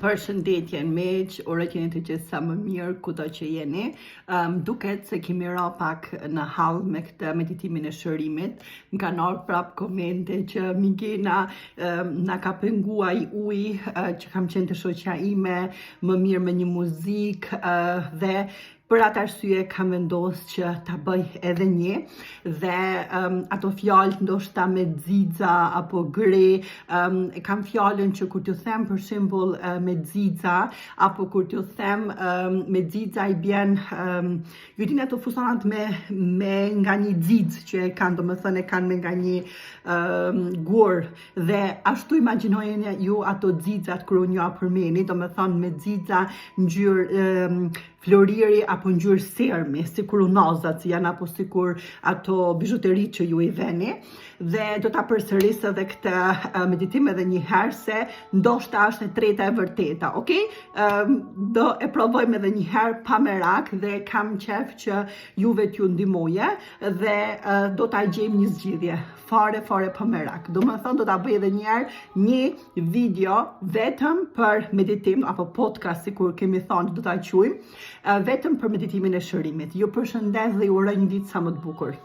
Përshëndetje miq, uroj të jeni të gjithë sa më mirë kudo që jeni. Duket se kemi ra pak në hall me këtë meditimin e shërimit. Më kanë ardhur prap komente që Migena na ka penguar ujë që kam qenë të shoqja ime, më mirë me një muzikë dhe për atë arsye kam vendosur që ta bëj edhe një dhe ato fjalë ndoshta me xixa apo gre, kam fjalën që kur t'ju them për shembull me xixa apo kur t'ju them me xixa i bjen ju dini ato fusonat me nga një xix që e kanë, domethënë e kanë me nga një gur dhe ashtu imagjinojeni ju ato xixat kur unë ja përmeni, domethënë me xixa ngjyrë floriri apo ngjyrë sermi, sikur unazat që janë apo sikur ato bijuteri që ju i veni. Dhe do ta përsëris edhe këtë meditim edhe një herë se ndoshta është e treta e vërteta, okay? Do e provojmë edhe një herë pa merak dhe kam qef që juve t'ju ndihmoje dhe do ta gjejmë një zgjidhje fare pa merak. Domethënë do ta bëj edhe një herë një video vetëm për meditim apo podcast sikur kemi thënë do ta quajmë, vetëm për meditimin e shërimit. Ju përshëndes dhe ju uroj një ditë sa më të bukur.